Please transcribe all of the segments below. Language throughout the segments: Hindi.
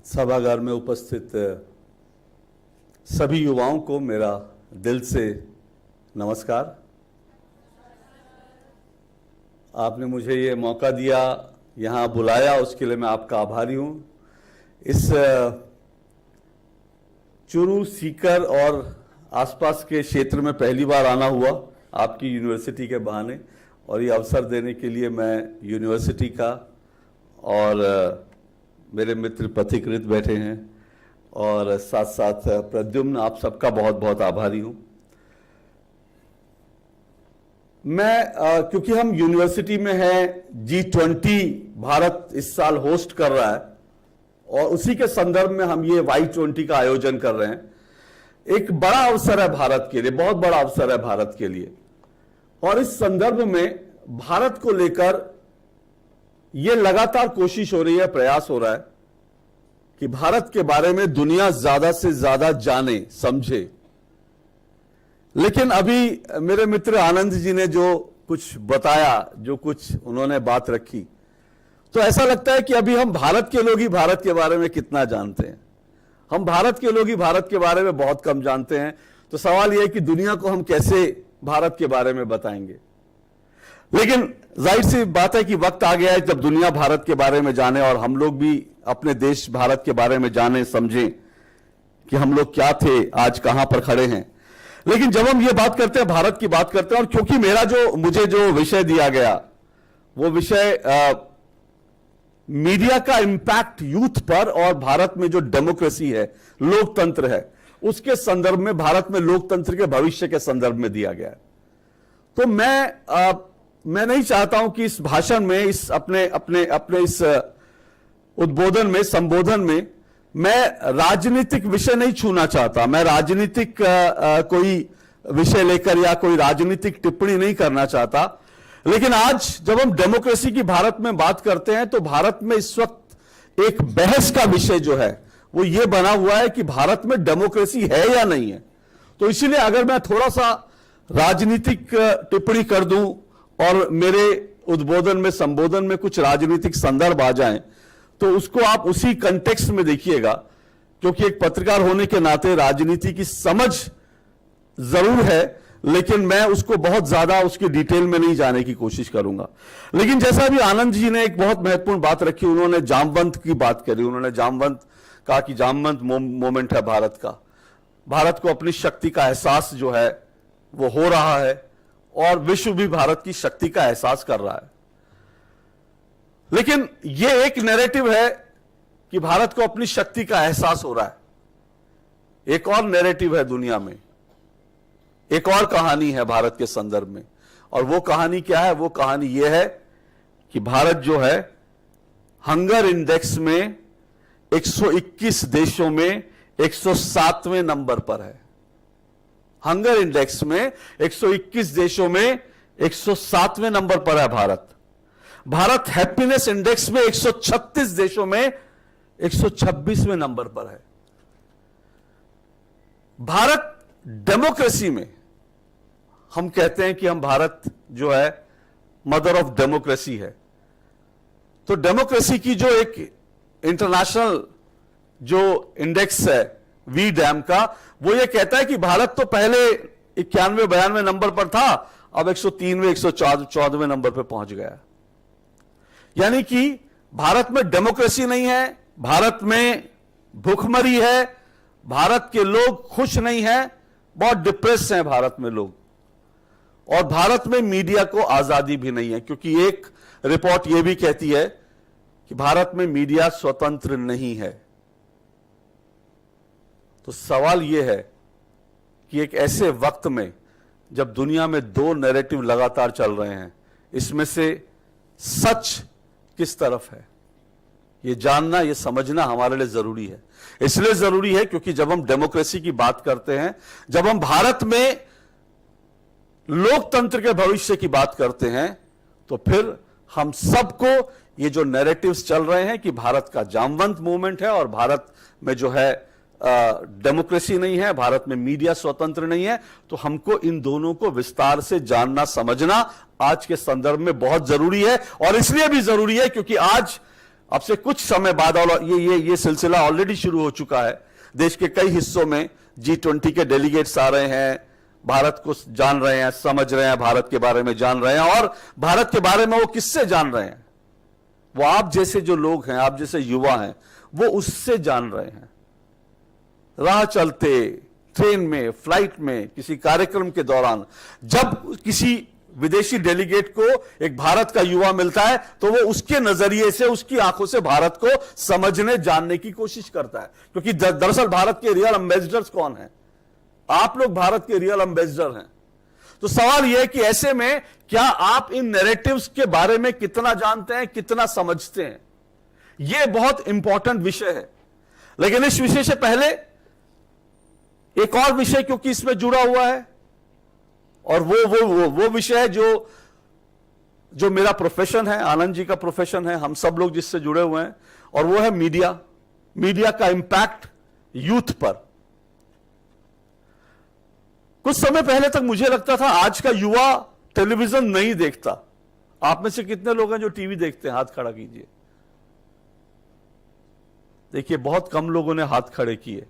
सभागार में उपस्थित सभी युवाओं को मेरा दिल से नमस्कार। आपने मुझे ये मौका दिया, यहाँ बुलाया, उसके लिए मैं आपका आभारी हूँ। इस चुरू, सीकर और आसपास के क्षेत्र में पहली बार आना हुआ आपकी यूनिवर्सिटी के बहाने, और ये अवसर देने के लिए मैं यूनिवर्सिटी का और मेरे मित्र पथिकृत बैठे हैं और साथ साथ प्रद्युम्न, आप सबका बहुत बहुत आभारी हूं। मैं क्योंकि हम यूनिवर्सिटी में हैं, G20 भारत इस साल होस्ट कर रहा है और उसी के संदर्भ में हम ये Y20 का आयोजन कर रहे हैं। एक बड़ा अवसर है भारत के लिए, बहुत बड़ा अवसर है भारत के लिए, और इस संदर्भ में भारत को लेकर ये लगातार कोशिश हो रही है, प्रयास हो रहा है कि भारत के बारे में दुनिया ज्यादा से ज्यादा जाने, समझे। लेकिन अभी मेरे मित्र आनंद जी ने जो कुछ बताया, जो कुछ उन्होंने बात रखी, तो ऐसा लगता है कि अभी हम भारत के लोग ही भारत के बारे में कितना जानते हैं। हम भारत के लोग ही भारत के बारे में बहुत कम जानते हैं। तो सवाल यह है कि दुनिया को हम कैसे भारत के बारे में बताएंगे। लेकिन जाहिर सी बात है कि वक्त आ गया है जब दुनिया भारत के बारे में जाने और हम लोग भी अपने देश भारत के बारे में जाने, समझें कि हम लोग क्या थे, आज कहां पर खड़े हैं। लेकिन जब हम ये बात करते हैं, भारत की बात करते हैं, और क्योंकि मुझे जो विषय दिया गया वो विषय मीडिया का इंपैक्ट यूथ पर और भारत में जो डेमोक्रेसी है, लोकतंत्र है, उसके संदर्भ में, भारत में लोकतंत्र के भविष्य के संदर्भ में दिया गया है। तो मैं नहीं चाहता हूं कि इस भाषण में, इस अपने इस उद्बोधन में, संबोधन में मैं राजनीतिक विषय नहीं छूना चाहता। मैं राजनीतिक कोई विषय लेकर या कोई राजनीतिक टिप्पणी नहीं करना चाहता। लेकिन आज जब हम डेमोक्रेसी की भारत में बात करते हैं, तो भारत में इस वक्त एक बहस का विषय जो है वो ये बना हुआ है कि भारत में डेमोक्रेसी है या नहीं है। तो इसीलिए अगर मैं थोड़ा सा राजनीतिक टिप्पणी कर दूं और मेरे उद्बोधन में, संबोधन में कुछ राजनीतिक संदर्भ आ जाएं, तो उसको आप उसी कंटेक्स्ट में देखिएगा, क्योंकि एक पत्रकार होने के नाते राजनीति की समझ जरूर है, लेकिन मैं उसको बहुत ज्यादा उसकी डिटेल में नहीं जाने की कोशिश करूंगा। लेकिन जैसा भी आनंद जी ने एक बहुत महत्वपूर्ण बात रखी, उन्होंने जामवंत की बात करी। उन्होंने जामवंत कहा कि जामवंत मोमेंट है भारत का। भारत को अपनी शक्ति का एहसास जो है वो हो रहा है और विश्व भी भारत की शक्ति का एहसास कर रहा है। लेकिन यह एक नैरेटिव है कि भारत को अपनी शक्ति का एहसास हो रहा है। एक और नैरेटिव है दुनिया में, एक और कहानी है भारत के संदर्भ में, और वो कहानी क्या है? वो कहानी यह है कि भारत जो है हंगर इंडेक्स में 121 देशों में 107वें नंबर पर है। हंगर इंडेक्स में 121 देशों में 107वें नंबर पर है भारत। भारत हैप्पीनेस इंडेक्स में 136 देशों में 126वें नंबर पर है। भारत डेमोक्रेसी में, हम कहते हैं कि हम भारत जो है मदर ऑफ डेमोक्रेसी है। तो डेमोक्रेसी की जो एक इंटरनेशनल जो इंडेक्स है वी-डैम का, वो ये कहता है कि भारत तो पहले 91-92 नंबर पर था, अब 103वें 114वें नंबर पर पहुंच गया। यानी कि भारत में डेमोक्रेसी नहीं है, भारत में भूखमरी है, भारत के लोग खुश नहीं हैं, बहुत डिप्रेस हैं भारत में लोग, और भारत में मीडिया को आजादी भी नहीं है, क्योंकि एक रिपोर्ट यह भी कहती है कि भारत में मीडिया स्वतंत्र नहीं है। तो सवाल यह है कि एक ऐसे वक्त में जब दुनिया में दो नैरेटिव लगातार चल रहे हैं, इसमें से सच किस तरफ है, यह जानना, यह समझना हमारे लिए जरूरी है। इसलिए जरूरी है क्योंकि जब हम डेमोक्रेसी की बात करते हैं, जब हम भारत में लोकतंत्र के भविष्य की बात करते हैं, तो फिर हम सबको ये जो नैरेटिव्स चल रहे हैं कि भारत का जामवंत मूवमेंट है और भारत में जो है डेमोक्रेसी नहीं है, भारत में मीडिया स्वतंत्र नहीं है। तो हमको इन दोनों को विस्तार से जानना समझना आज के संदर्भ में बहुत जरूरी है। और इसलिए भी जरूरी है क्योंकि आज अब से कुछ समय बाद, और ये सिलसिला ऑलरेडी शुरू हो चुका है, देश के कई हिस्सों में G20 के डेलीगेट्स आ रहे हैं, भारत को जान रहे हैं, समझ रहे हैं, भारत के बारे में जान रहे हैं। और भारत के बारे में वो किससे जान रहे हैं? वो आप जैसे जो लोग हैं, आप जैसे युवा हैं, वो उससे जान रहे हैं। राह चलते, ट्रेन में, फ्लाइट में, किसी कार्यक्रम के दौरान जब किसी विदेशी डेलीगेट को एक भारत का युवा मिलता है तो वो उसके नजरिए से, उसकी आंखों से भारत को समझने, जानने की कोशिश करता है। क्योंकि दरअसल भारत के रियल एम्बेसडर्स कौन हैं? आप लोग भारत के रियल एम्बेसडर हैं। तो सवाल यह है कि ऐसे में क्या आप इन नैरेटिव्स के बारे में कितना जानते हैं, कितना समझते हैं? यह बहुत इंपॉर्टेंट विषय है। लेकिन इस विषय से पहले एक और विषय, क्योंकि इसमें जुड़ा हुआ है, और वो विषय है जो मेरा प्रोफेशन है, आनंद जी का प्रोफेशन है, हम सब लोग जिससे जुड़े हुए हैं, और वो है मीडिया का इंपैक्ट यूथ पर। कुछ समय पहले तक मुझे लगता था आज का युवा टेलीविजन नहीं देखता। आप में से कितने लोग हैं जो टीवी देखते हैं? हाथ खड़ा कीजिए। देखिए, बहुत कम लोगों ने हाथ खड़े किए,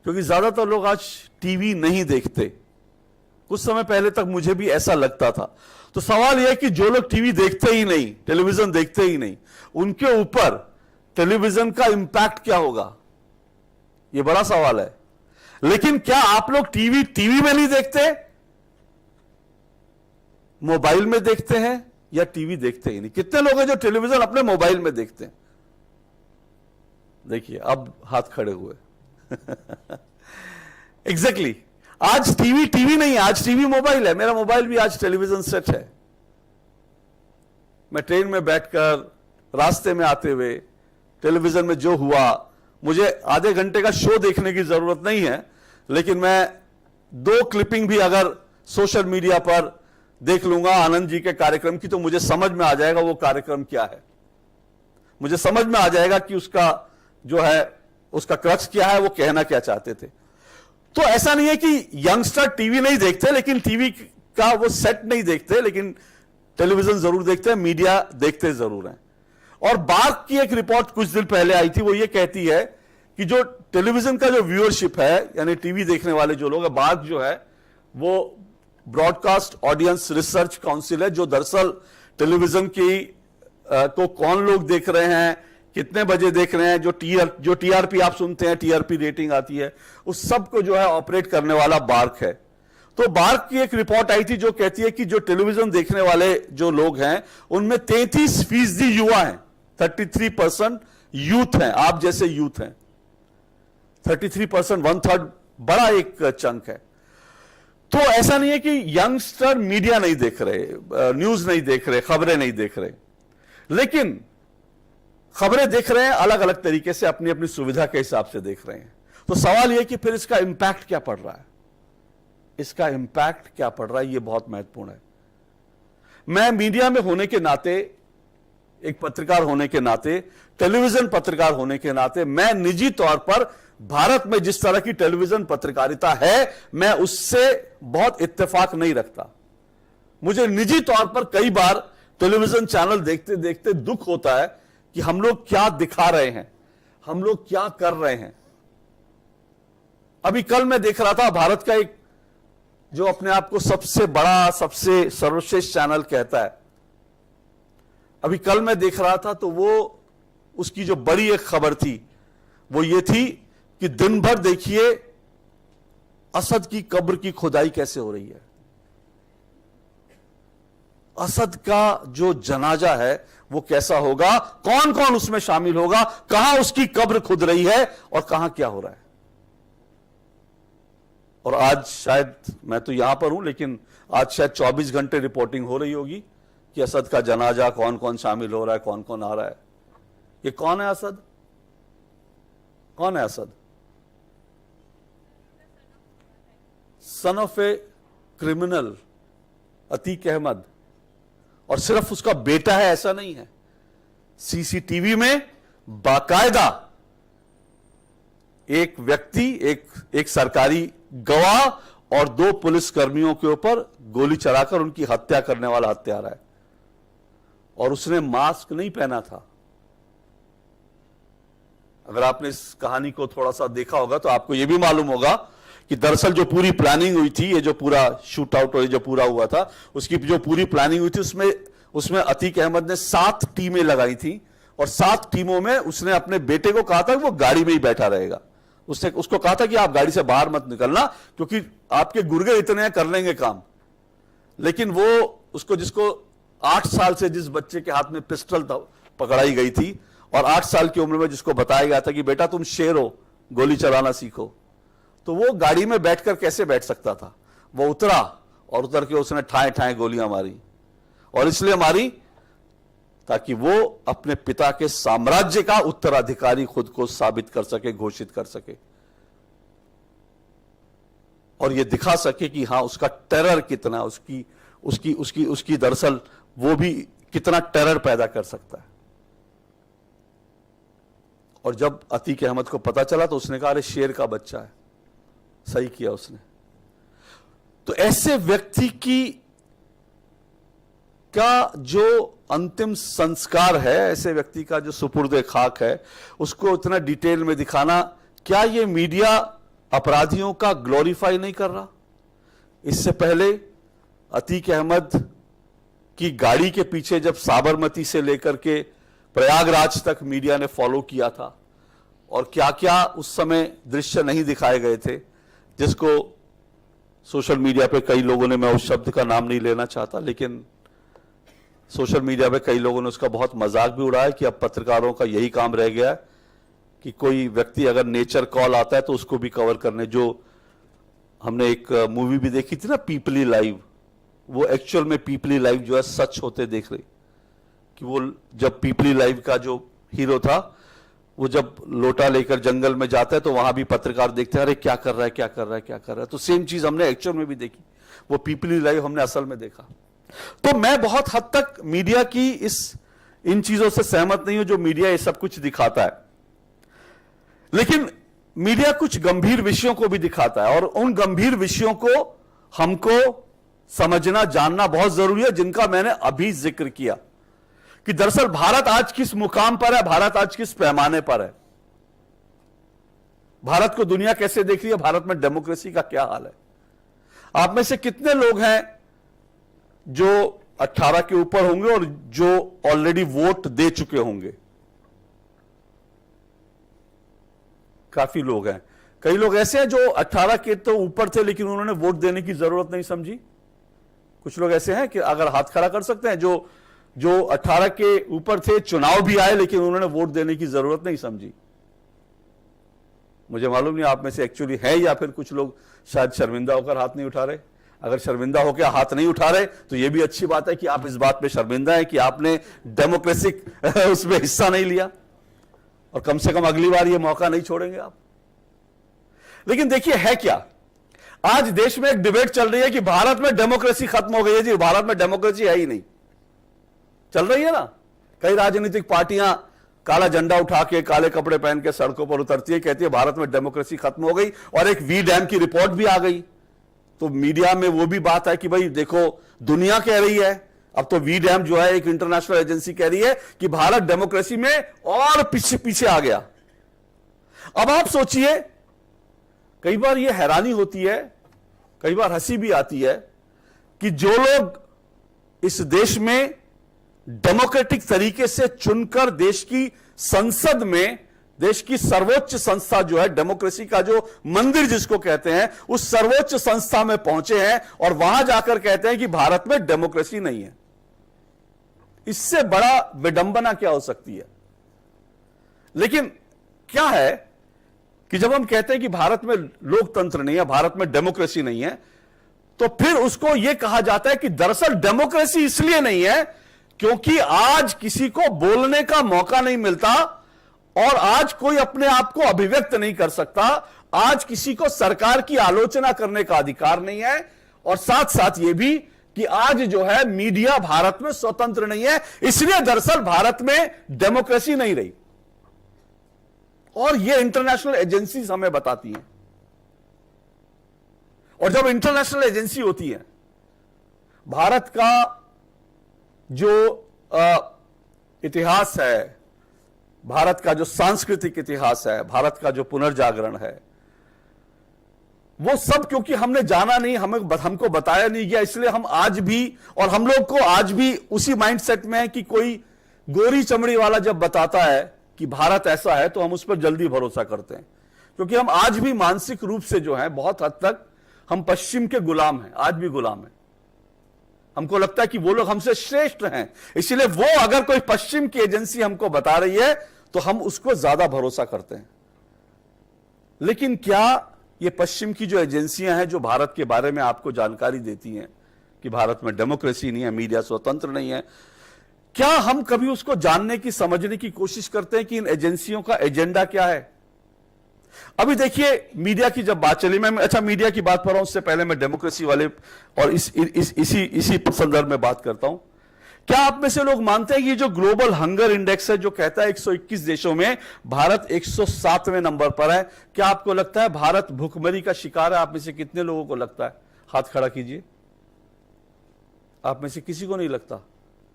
क्योंकि ज्यादातर लोग आज टीवी नहीं देखते। कुछ समय पहले तक मुझे भी ऐसा लगता था। तो सवाल यह है कि जो लोग टीवी देखते ही नहीं, टेलीविजन देखते ही नहीं, उनके ऊपर टेलीविजन का इंपैक्ट क्या होगा? यह बड़ा सवाल है। लेकिन क्या आप लोग टीवी में नहीं देखते? मोबाइल में देखते हैं या टीवी देखते ही नहीं? कितने लोग हैं जो टेलीविजन अपने मोबाइल में देखते हैं? देखिए, अब हाथ खड़े हुए। एग्जैक्टली आज टीवी नहीं है, आज टीवी मोबाइल है। मेरा मोबाइल भी आज टेलीविजन सेट है। मैं ट्रेन में बैठकर, रास्ते में आते हुए, टेलीविजन में जो हुआ, मुझे आधे घंटे का शो देखने की जरूरत नहीं है, लेकिन मैं 2 क्लिपिंग भी अगर सोशल मीडिया पर देख लूंगा आनंद जी के कार्यक्रम की, तो मुझे समझ में आ जाएगा वो कार्यक्रम क्या है। मुझे समझ में आ जाएगा कि उसका जो है, उसका क्रक्स क्या है, वो कहना क्या चाहते थे। तो ऐसा नहीं है कि यंगस्टर टीवी नहीं देखते, लेकिन टीवी का वो सेट नहीं देखते, लेकिन टेलीविजन जरूर देखते हैं, मीडिया देखते जरूर हैं। और बार्क की एक रिपोर्ट कुछ दिन पहले आई थी, वो ये कहती है कि जो टेलीविजन का जो व्यूअरशिप है, यानी टीवी देखने वाले जो लोग हैं, बार्क जो है वो ब्रॉडकास्ट ऑडियंस रिसर्च काउंसिल है, जो दरअसल टेलीविजन की को कौन लोग देख रहे हैं, कितने बजे देख रहे हैं, जो टीआरपी आप सुनते हैं, टीआरपी रेटिंग आती है, उस सब को जो है ऑपरेट करने वाला बार्क है। तो बार्क की एक रिपोर्ट आई थी जो कहती है कि जो टेलीविजन देखने वाले जो लोग हैं, उनमें 33% युवा हैं, 33% यूथ हैं, आप जैसे यूथ हैं। 33%, 1/3, बड़ा एक चंक है। तो ऐसा नहीं है कि यंगस्टर मीडिया नहीं देख रहे, न्यूज नहीं देख रहे, खबरें नहीं देख रहे, लेकिन खबरें देख रहे हैं अलग अलग तरीके से, अपनी अपनी सुविधा के हिसाब से देख रहे हैं। तो सवाल यह कि फिर इसका इंपैक्ट क्या पड़ रहा है? इसका इंपैक्ट क्या पड़ रहा है, यह बहुत महत्वपूर्ण है। मैं मीडिया में होने के नाते, एक पत्रकार होने के नाते, टेलीविजन पत्रकार होने के नाते, मैं निजी तौर पर भारत में जिस तरह की टेलीविजन पत्रकारिता है, मैं उससे बहुत इत्तेफाक नहीं रखता। मुझे निजी तौर पर कई बार टेलीविजन चैनल देखते देखते दुख होता है कि हम लोग क्या दिखा रहे हैं, हम लोग क्या कर रहे हैं। अभी कल मैं देख रहा था भारत का एक जो अपने आप को सबसे बड़ा, सबसे सर्वश्रेष्ठ चैनल कहता है, अभी कल मैं देख रहा था, तो वो उसकी जो बड़ी एक खबर थी वो ये थी कि दिन भर देखिए असद की कब्र की खुदाई कैसे हो रही है। असद का जो जनाजा है वो कैसा होगा, कौन कौन उसमें शामिल होगा, कहां उसकी कब्र खुद रही है और कहां क्या हो रहा है। और आज शायद, मैं तो यहां पर हूं, लेकिन आज शायद 24 घंटे रिपोर्टिंग हो रही होगी कि असद का जनाजा कौन कौन शामिल हो रहा है, कौन कौन आ रहा है। ये कौन है असद? कौन है Asad? Son of a criminal Atiq Ahmed. और सिर्फ उसका बेटा है ऐसा नहीं है, सीसीटीवी में बाकायदा एक व्यक्ति, एक सरकारी गवाह और 2 पुलिसकर्मियों के ऊपर गोली चलाकर उनकी हत्या करने वाला हत्यारा है। और उसने मास्क नहीं पहना था। अगर आपने इस कहानी को थोड़ा सा देखा होगा तो आपको यह भी मालूम होगा कि दरअसल जो पूरी प्लानिंग हुई थी, ये जो पूरा शूट आउट और जो पूरा हुआ था, उसकी जो पूरी प्लानिंग हुई थी, उसमें अतीक अहमद ने 7 टीमें लगाई थी और 7 टीमों में उसने अपने बेटे को कहा था कि वो गाड़ी में ही बैठा रहेगा। उसने उसको कहा था कि आप गाड़ी से बाहर मत निकलना क्योंकि आपके गुर्गे इतने हैं, कर लेंगे काम। लेकिन वो उसको, जिसको 8 साल से जिस बच्चे के हाथ में पिस्टल पकड़ाई गई थी और 8 साल की उम्र में जिसको बताया गया था कि बेटा तुम शेर हो, गोली चलाना सीखो, तो वो गाड़ी में बैठकर कैसे बैठ सकता था? वो उतरा और उतर के उसने ठाए ठाए गोलियां मारी। और इसलिए मारी ताकि वो अपने पिता के साम्राज्य का उत्तराधिकारी खुद को साबित कर सके, घोषित कर सके और ये दिखा सके कि हां उसका टेरर कितना, उसकी दरअसल वो भी कितना टेरर पैदा कर सकता है। और जब अतीक अहमद को पता चला तो उसने कहा अरे शेर का बच्चा है, सही किया उसने। तो ऐसे व्यक्ति की का जो अंतिम संस्कार है, ऐसे व्यक्ति का जो सुपुर्द खाक है, उसको इतना डिटेल में दिखाना, क्या ये मीडिया अपराधियों का ग्लोरीफाई नहीं कर रहा? इससे पहले अतीक अहमद की गाड़ी के पीछे जब साबरमती से लेकर के प्रयागराज तक मीडिया ने फॉलो किया था और क्या क्या उस समय दृश्य नहीं दिखाए गए थे, जिसको सोशल मीडिया पे कई लोगों ने, मैं उस शब्द का नाम नहीं लेना चाहता, लेकिन सोशल मीडिया पे कई लोगों ने उसका बहुत मजाक भी उड़ाया कि अब पत्रकारों का यही काम रह गया है कि कोई व्यक्ति अगर नेचर कॉल आता है तो उसको भी कवर करने। जो हमने एक मूवी भी देखी थी ना, पीपली लाइव, वो एक्चुअल में पीपली लाइव जो है सच होते देख रही कि वो जब पीपली लाइव का जो हीरो था वो जब लोटा लेकर जंगल में जाता है तो वहां भी पत्रकार देखते हैं अरे क्या कर रहा है, क्या कर रहा है, क्या कर रहा है। तो सेम चीज हमने एक्चुअल में भी देखी, वो पीपली लाइव हमने असल में देखा। तो मैं बहुत हद तक मीडिया की इन चीजों से सहमत नहीं हूं जो मीडिया ये सब कुछ दिखाता है, लेकिन मीडिया कुछ गंभीर विषयों को भी दिखाता है और उन गंभीर विषयों को हमको समझना, जानना बहुत जरूरी है, जिनका मैंने अभी जिक्र किया कि दरअसल भारत आज किस मुकाम पर है, भारत आज किस पैमाने पर है, भारत को दुनिया कैसे देख रही है, भारत में डेमोक्रेसी का क्या हाल है। आप में से कितने लोग हैं जो 18 के ऊपर होंगे और जो ऑलरेडी वोट दे चुके होंगे? काफी लोग हैं। कई लोग ऐसे हैं जो 18 के तो ऊपर थे लेकिन उन्होंने वोट देने की जरूरत नहीं समझी। कुछ लोग ऐसे हैं कि अगर हाथ खड़ा कर सकते हैं, जो 18 के ऊपर थे, चुनाव भी आए लेकिन उन्होंने वोट देने की जरूरत नहीं समझी। मुझे मालूम नहीं आप में से एक्चुअली है या फिर कुछ लोग शायद शर्मिंदा होकर हाथ नहीं उठा रहे। अगर शर्मिंदा होकर हाथ नहीं उठा रहे तो यह भी अच्छी बात है कि आप इस बात पे शर्मिंदा हैं कि आपने डेमोक्रेटिक उसमें हिस्सा नहीं लिया और कम से कम अगली बार यह मौका नहीं छोड़ेंगे आप। लेकिन देखिए है क्या, आज देश में एक डिबेट चल रही है कि भारत में डेमोक्रेसी खत्म हो गई है। जी, भारत में डेमोक्रेसी है ही नहीं, चल रही है ना। कई राजनीतिक पार्टियां काला झंडा उठा के, काले कपड़े पहन के सड़कों पर उतरती है, कहती है भारत में डेमोक्रेसी खत्म हो गई और एक वी डैम की रिपोर्ट भी आ गई। तो मीडिया में वो भी बात है कि भाई देखो दुनिया कह रही है, अब तो वी डैम जो है एक इंटरनेशनल एजेंसी कह रही है कि भारत डेमोक्रेसी में और पीछे पीछे आ गया। अब आप सोचिए, कई बार ये हैरानी होती है, कई बार हंसी भी आती है कि जो लोग इस देश में डेमोक्रेटिक तरीके से चुनकर देश की संसद में, देश की सर्वोच्च संस्था जो है, डेमोक्रेसी का जो मंदिर जिसको कहते हैं, उस सर्वोच्च संस्था में पहुंचे हैं और वहां जाकर कहते हैं कि भारत में डेमोक्रेसी नहीं है। इससे बड़ा विडंबना क्या हो सकती है। लेकिन क्या है कि जब हम कहते हैं कि भारत में लोकतंत्र नहीं है, भारत में डेमोक्रेसी नहीं है, तो फिर उसको यह कहा जाता है कि दरअसल डेमोक्रेसी इसलिए नहीं है क्योंकि आज किसी को बोलने का मौका नहीं मिलता और आज कोई अपने आप को अभिव्यक्त नहीं कर सकता, आज किसी को सरकार की आलोचना करने का अधिकार नहीं है और साथ साथ यह भी कि आज जो है मीडिया भारत में स्वतंत्र नहीं है, इसलिए दरअसल भारत में डेमोक्रेसी नहीं रही। और ये इंटरनेशनल एजेंसीज हमें बताती हैं। और जब इंटरनेशनल एजेंसी होती है, भारत का जो इतिहास है, भारत का जो सांस्कृतिक इतिहास है, भारत का जो पुनर्जागरण है, वो सब क्योंकि हमने जाना नहीं, हमको बताया नहीं गया, इसलिए हम आज भी, और हम लोग को आज भी उसी माइंडसेट में है कि कोई गोरी चमड़ी वाला जब बताता है कि भारत ऐसा है तो हम उस पर जल्दी भरोसा करते हैं, क्योंकि हम आज भी मानसिक रूप से जो है बहुत हद तक हम पश्चिम के गुलाम हैं, आज भी गुलाम हैं। हमको लगता है कि वो लोग हमसे श्रेष्ठ हैं, इसलिए वो अगर कोई पश्चिम की एजेंसी हमको बता रही है तो हम उसको ज्यादा भरोसा करते हैं। लेकिन क्या ये पश्चिम की जो एजेंसियां हैं जो भारत के बारे में आपको जानकारी देती हैं कि भारत में डेमोक्रेसी नहीं है, मीडिया स्वतंत्र नहीं है, क्या हम कभी उसको जानने की, समझने की कोशिश करते हैं कि इन एजेंसियों का एजेंडा क्या है? अभी देखिए, मीडिया की जब बात चली, मैं मीडिया की बात कर रहा हूं, उससे पहले मैं डेमोक्रेसी वाले और इसी संदर्भ में बात करता हूं। क्या आप में से लोग मानते हैं कि जो ग्लोबल हंगर इंडेक्स है जो कहता है 121 देशों में भारत 107वें नंबर पर है, क्या आपको लगता है भारत भूखमरी का शिकार है? आप में से कितने लोगों को लगता है? हाथ खड़ा कीजिए। आप में से किसी को नहीं लगता?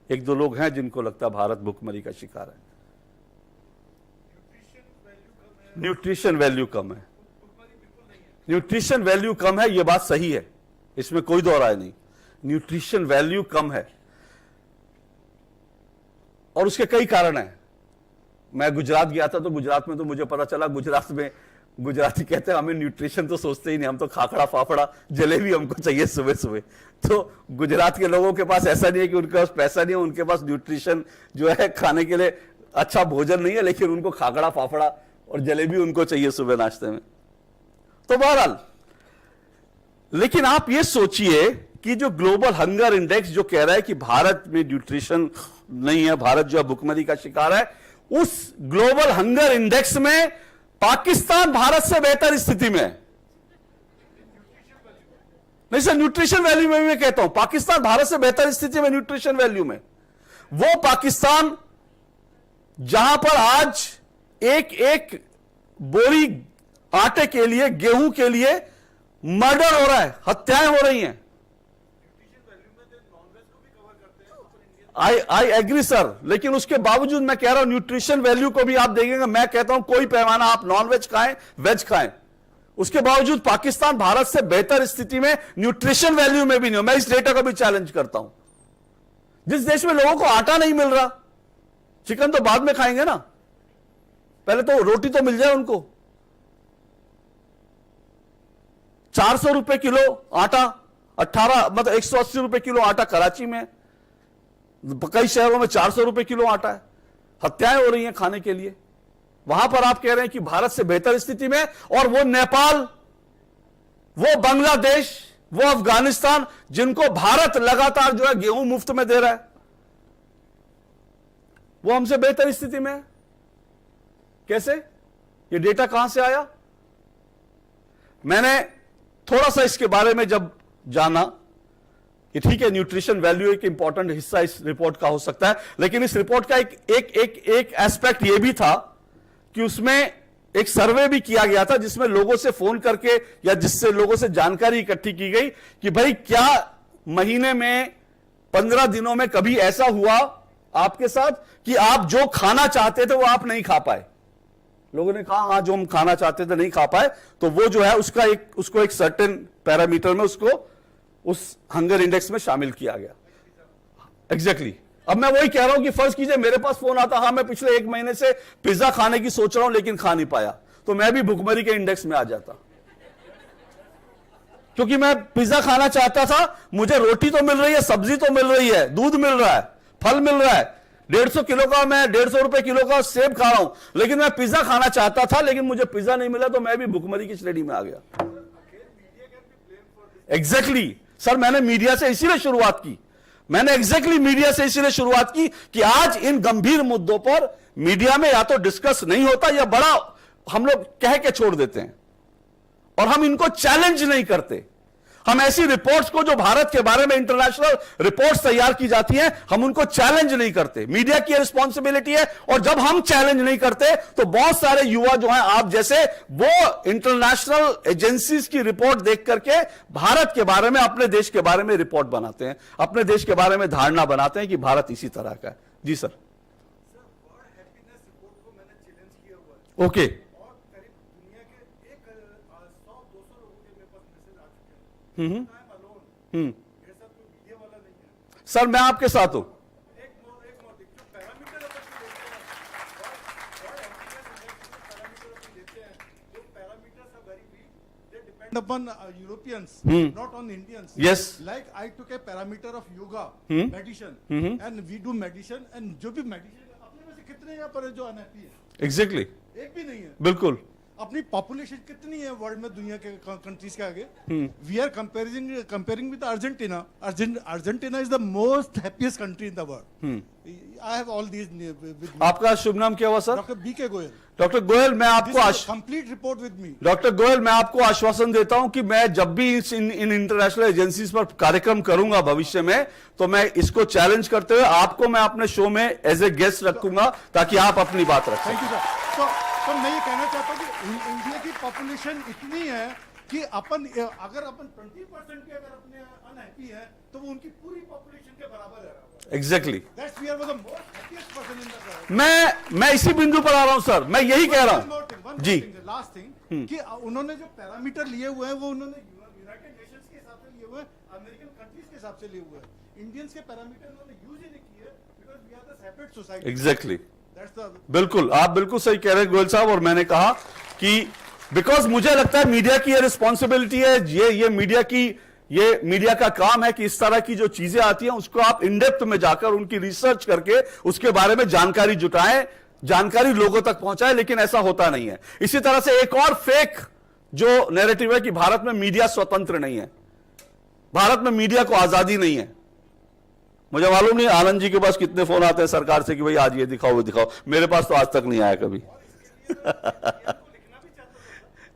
एक दो लोग हैं जिनको लगता है भारत भूखमरी का शिकार है। न्यूट्रिशन वैल्यू कम है, न्यूट्रिशन वैल्यू कम है, यह बात सही है, इसमें कोई दो राय नहीं। न्यूट्रिशन वैल्यू कम है और उसके कई कारण हैं। मैं गुजरात गया था तो गुजरात में तो मुझे पता चला, गुजरात में गुजराती कहते हैं हमें न्यूट्रिशन तो सोचते ही नहीं, हम तो खाखड़ा फाफड़ा जलेबी हमको चाहिए सुबह सुबह। तो गुजरात के लोगों के पास ऐसा नहीं है कि उनके पास पैसा नहीं है, उनके पास न्यूट्रिशन जो है खाने के लिए अच्छा भोजन नहीं है, लेकिन उनको खाखड़ा फाफड़ा और जलेबी उनको चाहिए सुबह नाश्ते में। तो बहरहाल, लेकिन आप ये सोचिए कि जो ग्लोबल हंगर इंडेक्स जो कह रहा है कि भारत में न्यूट्रिशन नहीं है, भारत जो है भुखमरी का शिकार है, उस ग्लोबल हंगर इंडेक्स में पाकिस्तान भारत से बेहतर स्थिति में है। नहीं सर, न्यूट्रिशन वैल्यू में भी मैं कहता हूं पाकिस्तान भारत से बेहतर स्थिति में न्यूट्रिशन वैल्यू में। वो पाकिस्तान जहां पर आज एक एक बोरी आटे के लिए, गेहूं के लिए मर्डर हो रहा है, हत्याएं हो रही हैं। आई एग्री सर, लेकिन उसके बावजूद मैं कह रहा हूं न्यूट्रिशन वैल्यू को भी आप देखेंगे, मैं कहता हूं कोई पैमाना, आप नॉन वेज खाएं, वेज खाएं, उसके बावजूद पाकिस्तान भारत से बेहतर स्थिति में न्यूट्रिशन वैल्यू में भी नहीं हो। मैं इस डेटा को भी चैलेंज करता हूं। जिस देश में लोगों को आटा नहीं मिल रहा, चिकन तो बाद में खाएंगे ना, पहले तो रोटी तो मिल जाए उनको। 400 रुपए किलो आटा, 180 रुपए किलो आटा कराची में, कई शहरों में 400 रुपए किलो आटा है। हत्याएं हो रही हैं खाने के लिए। वहां पर आप कह रहे हैं कि भारत से बेहतर स्थिति में, और वो नेपाल, वो बांग्लादेश, वो अफगानिस्तान, जिनको भारत लगातार जो है गेहूं मुफ्त में दे रहा है, वो हमसे बेहतर स्थिति में है। कैसे? ये डेटा कहां से आया? मैंने थोड़ा सा इसके बारे में जब जाना कि ठीक है, न्यूट्रिशन वैल्यू एक इंपॉर्टेंट हिस्सा इस रिपोर्ट का हो सकता है, लेकिन इस रिपोर्ट का एक एस्पेक्ट यह भी था कि उसमें एक सर्वे भी किया गया था जिसमें लोगों से फोन करके या जिससे लोगों से जानकारी इकट्ठी की गई कि भाई क्या महीने में 15 दिनों में कभी ऐसा हुआ आपके साथ कि आप जो खाना चाहते थे वो आप नहीं खा पाए? लोगों ने कहा हाँ, जो हम खाना चाहते थे नहीं खा पाए। तो वो जो है उसको एक सर्टेन पैरामीटर में उसको उस हंगर इंडेक्स में शामिल किया गया। एग्जैक्टली। अब मैं वही कह रहा हूं कि फर्ज कीजिए मेरे पास फोन आता, हाँ मैं पिछले 1 महीने से पिज्जा खाने की सोच रहा हूं लेकिन खा नहीं पाया, तो मैं भी भुखमरी के इंडेक्स में आ जाता, क्योंकि मैं पिज्जा खाना चाहता था, मुझे रोटी तो मिल रही है, सब्जी तो मिल रही है, दूध मिल रहा है, फल मिल रहा है, 150 किलो का, मैं 150 रुपए किलो का सेब खा रहा हूं, लेकिन मैं पिज्जा खाना चाहता था लेकिन मुझे पिज्जा नहीं मिला, तो मैं भी भुखमरी की श्रेणी में आ गया। एग्जैक्टली सर, मैंने मीडिया से इसीलिए शुरुआत की, मीडिया से इसीलिए शुरुआत की कि आज इन गंभीर मुद्दों पर मीडिया में या तो डिस्कस नहीं होता या बड़ा हम लोग कह के छोड़ देते हैं और हम इनको चैलेंज नहीं करते। हम ऐसी रिपोर्ट्स को जो भारत के बारे में इंटरनेशनल रिपोर्ट्स तैयार की जाती हैं, हम उनको चैलेंज नहीं करते। मीडिया की रिस्पॉन्सिबिलिटी है, और जब हम चैलेंज नहीं करते तो बहुत सारे युवा जो हैं आप जैसे, वो इंटरनेशनल एजेंसीज की रिपोर्ट देख करके भारत के बारे में, अपने देश के बारे में रिपोर्ट बनाते हैं, अपने देश के बारे में धारणा बनाते हैं कि भारत इसी तरह का है। जी सर। ओके। सर मैं आपके साथ हूं। upon Europeans, not on Indians. Yes. Like I took a parameter of yoga, meditation, and we do meditation, and जो भी meditation अपने में से कितने यहाँ पर है जो अनहैप्पी है? एग्जैक्टली एक भी नहीं है। बिल्कुल। अपनी पॉपुलेशन कितनी है वर्ल्ड में, दुनिया के कंट्रीज के आगे? We are comparing with Argentina. Argentina is the most happiest country in the world. I have all these. आपका शुभ नाम क्या हुआ sir? Doctor BK Goyal. Doctor Goyal, मैं आपको complete report with me. Doctor Goyal, मैं आपको आश्वासन देता हूं कि मैं जब भी इन इंटरनेशनल एजेंसीज पर कार्यक्रम करूंगा भविष्य में, तो मैं इसको चैलेंज करते हुए आपको मैं अपने शो में एज ए गेस्ट रखूंगा, ताकि आप अपनी बात रखें। Thank you sir. तो मैं ये कहना चाहता हूं कि इंडिया की पॉपुलेशन इतनी है कि अगर अपन 20% के अगर अपने अनहैप्पी है, तो वो उनकी पूरी पॉपुलेशन के बराबर है। Exactly. That's we are the most happiest person in the world. मैं इसी बिंदु पर आ रहा हूं सर, मैं यही कह रहा हूं जी। लास्ट थिंग कि उन्होंने जो पैरामीटर लिए हुए हैं वो उन्होंने यूनाइटेड नेशंस के हिसाब से लिए हुए हैं, अमेरिकन कंट्रीज के हिसाब से लिए हुए हैं। इंडियंस के पैरामीटर उन्होंने यूज ही नहीं किए, because we are the separate society. Exactly. बिल्कुल, आप बिल्कुल सही कह रहे हैं गोयल साहब। और मैंने कहा कि बिकॉज मुझे लगता है मीडिया की ये रिस्पॉन्सिबिलिटी है, ये मीडिया का काम है कि इस तरह की जो चीजें आती हैं उसको आप इन डेप्थ में जाकर उनकी रिसर्च करके उसके बारे में जानकारी जुटाएं, जानकारी लोगों तक पहुंचाएं, लेकिन ऐसा होता नहीं है। इसी तरह से एक और फेक जो नैरेटिव है कि भारत में मीडिया स्वतंत्र नहीं है, भारत में मीडिया को आजादी नहीं है। मुझे मालूम नहीं आनंद जी के पास कितने फोन आते हैं सरकार से कि भाई आज ये दिखाओ वो दिखाओ, मेरे पास तो आज तक नहीं आया कभी।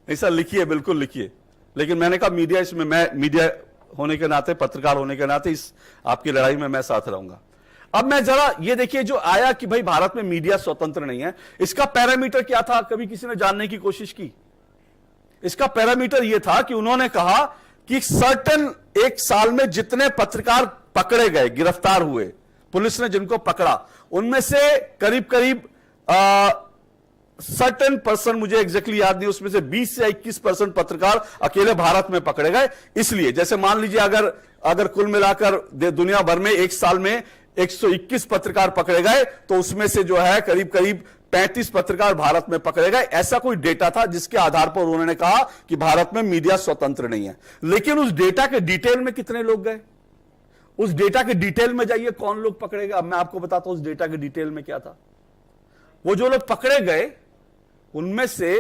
नहीं सर, लिखिए, बिल्कुल लिखिए, लेकिन मैंने कहा मीडिया, इसमें मैं मीडिया होने के नाते, पत्रकार होने के नाते इस आपकी लड़ाई में मैं साथ रहूंगा। अब मैं जरा ये देखिए जो आया कि भाई भारत में मीडिया स्वतंत्र नहीं है, इसका पैरामीटर क्या था? कभी किसी ने जानने की कोशिश की? इसका पैरामीटर यह था कि उन्होंने कहा कि सर्टेन एक साल में जितने पत्रकार पकड़े गए, गिरफ्तार हुए, पुलिस ने जिनको पकड़ा, उनमें से करीब करीब सर्टेन पर्सन, मुझे एग्जैक्टली याद नहीं, उसमें से 20 से 21% पत्रकार अकेले भारत में पकड़े गए। इसलिए जैसे मान लीजिए अगर कुल मिलाकर दुनिया भर में एक साल में 121 पत्रकार पकड़े गए, तो उसमें से जो है करीब करीब 35 पत्रकार भारत में पकड़े गए। ऐसा कोई डेटा था जिसके आधार पर उन्होंने कहा कि भारत में मीडिया स्वतंत्र नहीं है। लेकिन उस डेटा के डिटेल में कितने लोग गए, उस डेटा के डिटेल में जाइए, कौन लोग पकड़े गए। अब मैं आपको बताता हूं उस डेटा के डिटेल में क्या था। वो जो लोग पकड़े गए उनमें से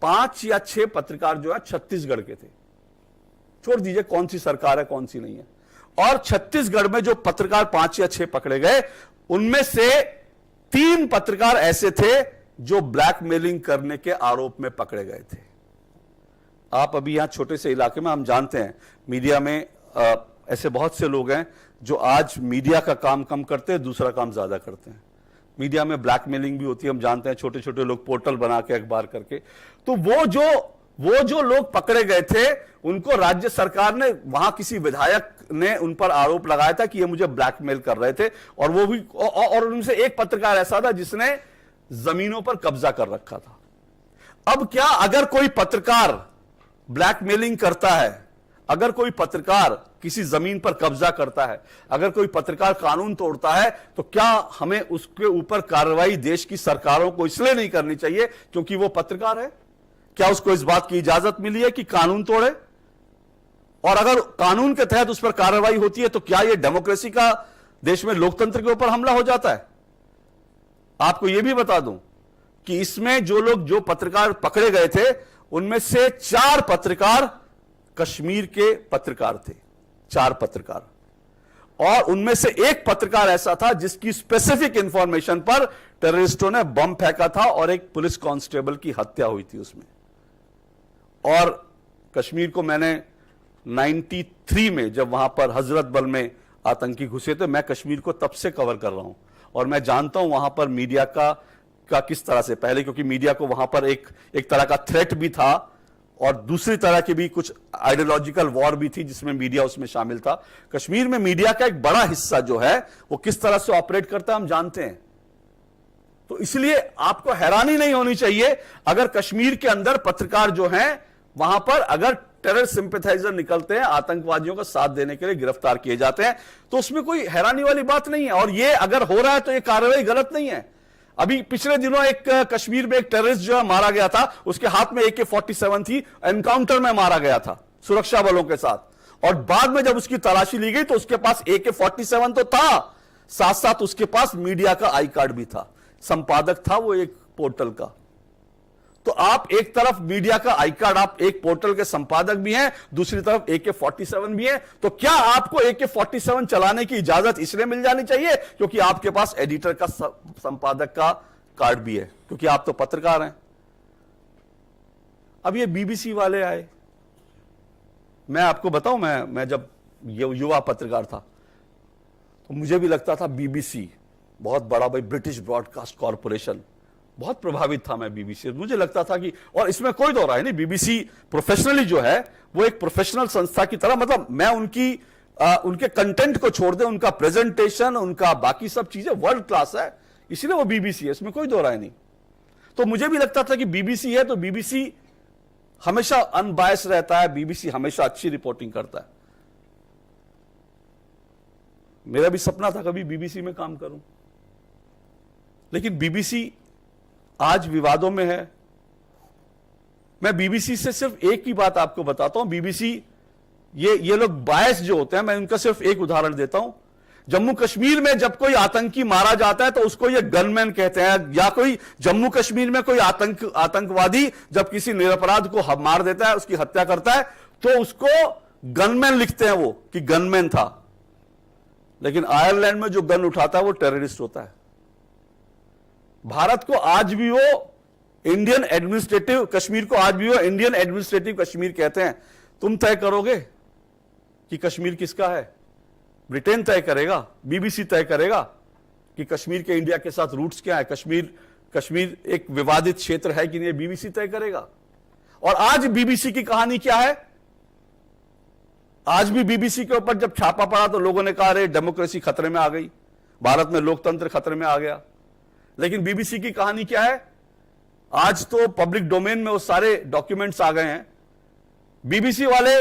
5 या 6 पत्रकार जो है छत्तीसगढ़ के थे। छोड़ दीजिए कौन सी सरकार है कौन सी नहीं है। और छत्तीसगढ़ में जो पत्रकार 5 या 6 पकड़े गए, उनमें से 3 पत्रकार ऐसे थे जो ब्लैकमेलिंग करने के आरोप में पकड़े गए थे। आप अभी यहां छोटे से इलाके में, हम जानते हैं मीडिया में ऐसे बहुत से लोग हैं जो आज मीडिया का काम कम करते हैं, दूसरा काम ज्यादा करते हैं। मीडिया में ब्लैकमेलिंग भी होती है, हम जानते हैं, छोटे छोटे लोग पोर्टल बना के अखबार करके। तो वो जो लोग पकड़े गए थे, उनको राज्य सरकार ने, वहां किसी विधायक ने उन पर आरोप लगाया था कि ये मुझे ब्लैकमेल कर रहे थे। और वो भी, और उनसे एक पत्रकार ऐसा था जिसने जमीनों पर कब्जा कर रखा था। अब क्या, अगर कोई पत्रकार ब्लैकमेलिंग करता है, अगर कोई पत्रकार किसी जमीन पर कब्जा करता है, अगर कोई पत्रकार कानून तोड़ता है, तो क्या हमें उसके ऊपर कार्रवाई देश की सरकारों को इसलिए नहीं करनी चाहिए क्योंकि वो पत्रकार है? क्या उसको इस बात की इजाजत मिली है कि कानून तोड़े? और अगर कानून के तहत उस पर कार्रवाई होती है, तो क्या यह डेमोक्रेसी का, देश में लोकतंत्र के ऊपर हमला हो जाता है? आपको यह भी बता दूं कि इसमें जो पत्रकार पकड़े गए थे, उनमें से 4 पत्रकार कश्मीर के पत्रकार थे, 4 पत्रकार। और उनमें से एक पत्रकार ऐसा था जिसकी स्पेसिफिक इंफॉर्मेशन पर टेररिस्टों ने बम फेंका था और एक पुलिस कांस्टेबल की हत्या हुई थी उसमें। और कश्मीर को मैंने 93 में जब वहां पर हजरत बल में आतंकी घुसे थे, मैं कश्मीर को तब से कवर कर रहा हूं और मैं जानता हूं वहां पर मीडिया का किस तरह से, पहले क्योंकि मीडिया को वहां पर एक तरह का थ्रेट भी था और दूसरी तरह की भी कुछ आइडियोलॉजिकल वॉर भी थी जिसमें मीडिया उसमें शामिल था। कश्मीर में मीडिया का एक बड़ा हिस्सा जो है वो किस तरह से ऑपरेट करता है हम जानते हैं। तो इसलिए आपको हैरानी नहीं होनी चाहिए अगर कश्मीर के अंदर पत्रकार जो हैं वहां पर अगर टेरर सिंपैथाइजर निकलते हैं, आतंकवादियों का साथ देने के लिए गिरफ्तार किए जाते हैं, तो उसमें कोई हैरानी वाली बात नहीं है। और ये अगर हो रहा है तो ये कार्रवाई गलत नहीं है। अभी पिछले दिनों एक कश्मीर में एक टेररिस्ट जो है मारा गया था, उसके हाथ में AK-47 थी, एनकाउंटर में मारा गया था सुरक्षा बलों के साथ, और बाद में जब उसकी तलाशी ली गई तो उसके पास AK-47 तो था, साथ साथ उसके पास मीडिया का आई कार्ड भी था, संपादक था वो एक पोर्टल का। तो आप एक तरफ मीडिया का आई कार्ड, आप एक पोर्टल के संपादक भी हैं, दूसरी तरफ AK-47 भी है, तो क्या आपको AK-47 चलाने की इजाजत इसलिए मिल जानी चाहिए क्योंकि आपके पास एडिटर का संपादक का कार्ड भी है, क्योंकि आप तो पत्रकार हैं। अब ये BBC वाले आए, मैं आपको बताऊं, मैं जब युवा पत्रकार था तो मुझे भी लगता था BBC बहुत बड़ा, भाई ब्रिटिश ब्रॉडकास्ट कॉर्पोरेशन, बहुत प्रभावित था मैं BBC से। मुझे लगता था कि, और इसमें कोई दो राय नहीं, BBC प्रोफेशनली जो है वो एक प्रोफेशनल संस्था की तरह, मतलब मैं उनके कंटेंट को छोड़ दे, उनका प्रेजेंटेशन, उनका बाकी सब चीजें वर्ल्ड क्लास है, इसलिए वो BBC है, इसमें कोई दो राय नहीं। तो मुझे भी लगता था कि BBC है तो BBC हमेशा अनबायस रहता है, BBC हमेशा अच्छी रिपोर्टिंग करता है। मेरा भी सपना था कभी BBC में काम करूं, लेकिन BBC आज विवादों में है। मैं BBC से सिर्फ एक ही बात आपको बताता हूं, BBC ये लोग बायस जो होते हैं, मैं उनका सिर्फ एक उदाहरण देता हूं। जम्मू कश्मीर में जब कोई आतंकी मारा जाता है तो उसको ये गनमैन कहते हैं, या कोई जम्मू कश्मीर में कोई आतंकवादी जब किसी निरपराध को मार देता है, उसकी हत्या करता है, तो उसको गनमैन लिखते हैं वो कि गनमैन था। लेकिन आयरलैंड में जो गन उठाता है वो टेररिस्ट होता है। भारत को आज भी वो इंडियन एडमिनिस्ट्रेटिव कश्मीर को आज भी वो इंडियन एडमिनिस्ट्रेटिव कश्मीर कहते हैं। तुम तय करोगे कि कश्मीर किसका है? ब्रिटेन तय करेगा, BBC तय करेगा कि कश्मीर के इंडिया के साथ रूट्स क्या है, कश्मीर एक विवादित क्षेत्र है कि नहीं, BBC तय करेगा। और आज BBC की कहानी क्या है? आज भी BBC के ऊपर जब छापा पड़ा तो लोगों ने कहा अरे डेमोक्रेसी खतरे में आ गई, भारत में लोकतंत्र खतरे में आ गया। लेकिन BBC की कहानी क्या है? आज तो पब्लिक डोमेन में वो सारे डॉक्यूमेंट्स आ गए हैं। BBC वाले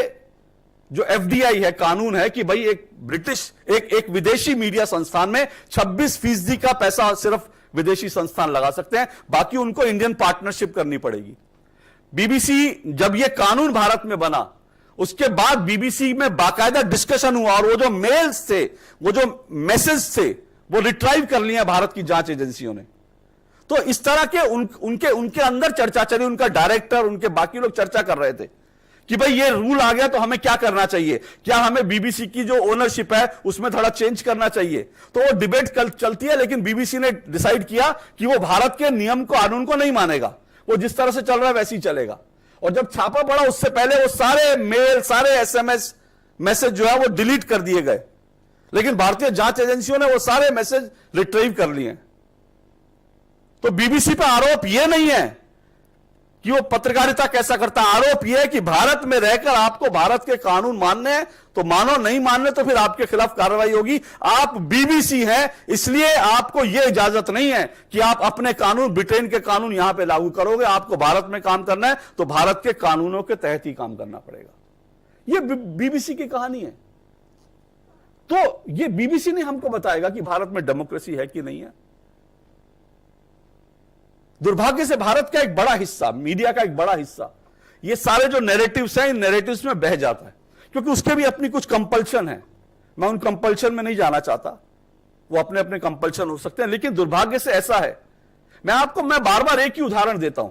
जो FDI है, कानून है कि भाई एक विदेशी मीडिया संस्थान में 26% का पैसा सिर्फ विदेशी संस्थान लगा सकते हैं, बाकी उनको इंडियन पार्टनरशिप करनी पड़ेगी। BBC जब ये कानून भारत में बना, उसके बाद BBC में बाकायदा डिस्कशन हुआ और वो जो मेल्स थे, वो जो मैसेज थे, वो रिट्राइव कर लिया भारत की जांच एजेंसियों ने। तो इस तरह के उनके अंदर चर्चा चली, उनका डायरेक्टर, उनके बाकी लोग चर्चा कर रहे थे कि भाई ये रूल आ गया तो हमें क्या करना चाहिए, क्या हमें BBC की जो ओनरशिप है उसमें थोड़ा चेंज करना चाहिए। तो वो डिबेट चलती है, लेकिन BBC ने डिसाइड किया कि वो भारत के नियम को, कानून को नहीं मानेगा, वो जिस तरह से चल रहा है वैसे ही चलेगा। और जब छापा पड़ा उससे पहले वो सारे मेल, सारे SMS मैसेज जो है वो डिलीट कर दिए गए, लेकिन भारतीय जांच एजेंसियों ने वो सारे मैसेज रिट्रीव कर लिए। तो BBC पर आरोप यह नहीं है कि वो पत्रकारिता कैसा करता है, आरोप यह है कि भारत में रहकर आपको भारत के कानून मानने हैं तो मानो, नहीं मानने तो फिर आपके खिलाफ कार्रवाई होगी। आप BBC हैं, इसलिए आपको यह इजाजत नहीं है कि आप अपने कानून, ब्रिटेन के कानून यहां पे लागू करोगे। आपको भारत में काम करना है तो भारत के कानूनों के तहत ही काम करना पड़ेगा। यह BBC की कहानी है। तो यह BBC नहीं हमको बताएगा कि भारत में डेमोक्रेसी है कि नहीं है। दुर्भाग्य से भारत का एक बड़ा हिस्सा, मीडिया का एक बड़ा हिस्सा, ये सारे जो नैरेटिव्स हैं, इन नैरेटिव्स में बह जाता है, क्योंकि उसके भी अपनी कुछ कंपल्शन है। मैं उन कंपल्शन में नहीं जाना चाहता, वो अपने अपने कंपल्शन हो सकते हैं, लेकिन दुर्भाग्य से ऐसा है। मैं बार बार एक ही उदाहरण देता हूं,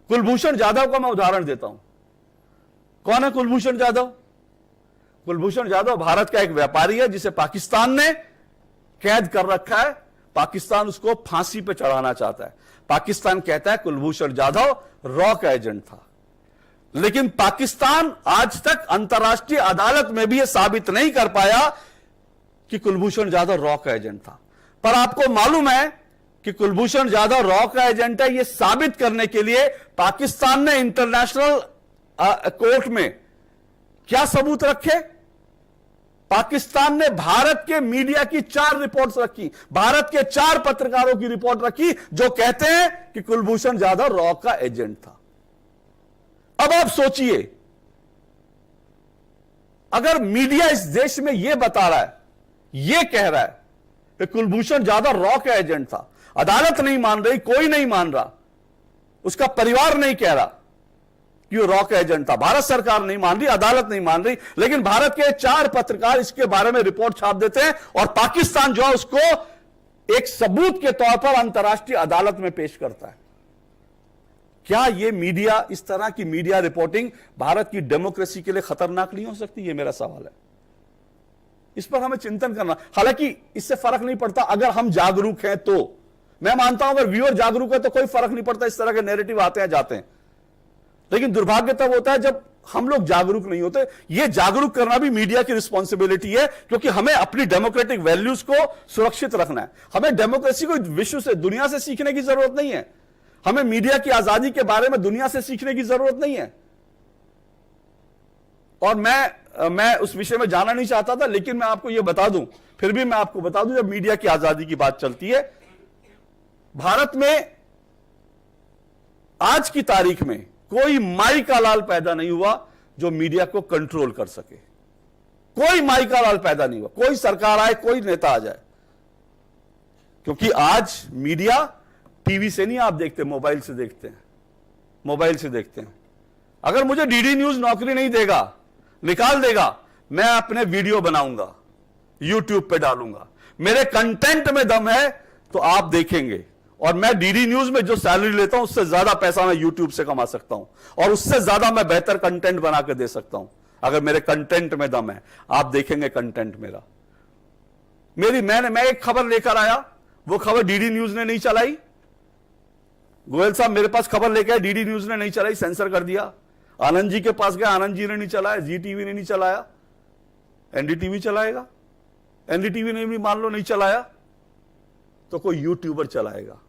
कुलभूषण जाधव का मैं उदाहरण देता हूं। कौन है कुलभूषण जाधव? कुलभूषण जाधव भारत का एक व्यापारी है जिसे पाकिस्तान ने कैद कर रखा है। पाकिस्तान उसको फांसी पे चढ़ाना चाहता है। पाकिस्तान कहता है कुलभूषण जाधव रॉ का एजेंट था। लेकिन पाकिस्तान आज तक अंतर्राष्ट्रीय अदालत में भी यह साबित नहीं कर पाया कि कुलभूषण जाधव रॉ का एजेंट था। पर आपको मालूम है कि कुलभूषण जाधव रॉ का एजेंट है, यह साबित करने के लिए पाकिस्तान ने इंटरनेशनल कोर्ट में क्या सबूत रखे? पाकिस्तान ने भारत के मीडिया की 4 रिपोर्ट्स रखी, भारत के 4 पत्रकारों की रिपोर्ट रखी जो कहते हैं कि कुलभूषण जाधव रॉ का एजेंट था। अब आप सोचिए, अगर मीडिया इस देश में यह बता रहा है, यह कह रहा है कि कुलभूषण जाधव रॉ का एजेंट था, अदालत नहीं मान रही, कोई नहीं मान रहा, उसका परिवार नहीं कह रहा कि वो रॉ का एजेंट था, भारत सरकार नहीं मान रही, अदालत नहीं मान रही, लेकिन भारत के 4 पत्रकार इसके बारे में रिपोर्ट छाप देते हैं और पाकिस्तान जो है उसको एक सबूत के तौर पर अंतर्राष्ट्रीय अदालत में पेश करता है। क्या यह मीडिया, इस तरह की मीडिया रिपोर्टिंग भारत की डेमोक्रेसी के लिए खतरनाक नहीं हो सकती? यह मेरा सवाल है, इस पर हमें चिंतन करना। हालांकि इससे फर्क नहीं पड़ता अगर हम जागरूक हैं तो, मैं मानता हूं अगर व्यूअर जागरूक है तो कोई फर्क नहीं पड़ता, इस तरह के नैरेटिव आते हैं जाते हैं। लेकिन दुर्भाग्य तब होता है जब हम लोग जागरूक नहीं होते। यह जागरूक करना भी मीडिया की रिस्पॉन्सिबिलिटी है, क्योंकि हमें अपनी डेमोक्रेटिक वैल्यूज को सुरक्षित रखना है। हमें डेमोक्रेसी को विश्व से, दुनिया से सीखने की जरूरत नहीं है, हमें मीडिया की आजादी के बारे में दुनिया से सीखने की जरूरत नहीं है। और मैं उस विषय में जाना नहीं चाहता था, लेकिन मैं आपको यह बता दूं, फिर भी मैं आपको बता दूं, जब मीडिया की आजादी की बात चलती है, भारत में आज की तारीख में कोई माई का लाल पैदा नहीं हुआ जो मीडिया को कंट्रोल कर सके। कोई माई का लाल पैदा नहीं हुआ, कोई सरकार आए, कोई नेता आ जाए, क्योंकि आज मीडिया टीवी से नहीं आप देखते, मोबाइल से देखते हैं, मोबाइल से देखते हैं। अगर मुझे डीडी न्यूज नौकरी नहीं देगा, निकाल देगा, मैं अपने वीडियो बनाऊंगा, यूट्यूब पे डालूंगा, मेरे कंटेंट में दम है तो आप देखेंगे। और मैं डीडी न्यूज में जो सैलरी लेता हूं उससे ज्यादा पैसा मैं यूट्यूब से कमा सकता हूं, और उससे ज्यादा मैं बेहतर कंटेंट बना के दे सकता हूं अगर मेरे कंटेंट में दम है। आप देखेंगे कंटेंट मेरा, मैं एक खबर लेकर आया, वो खबर डीडी न्यूज ने नहीं चलाई। गोयल साहब मेरे पास खबर लेकर आए, डीडी न्यूज ने नहीं चलाई, सेंसर कर दिया। आनंद जी के पास गया, आनंद जी ने नहीं चलाया, जी टीवी ने नहीं चलाया, एनडीटीवी चलाएगा, एनडीटीवी ने भी मान लो नहीं चलाया तो कोई यूट्यूबर चलाएगा।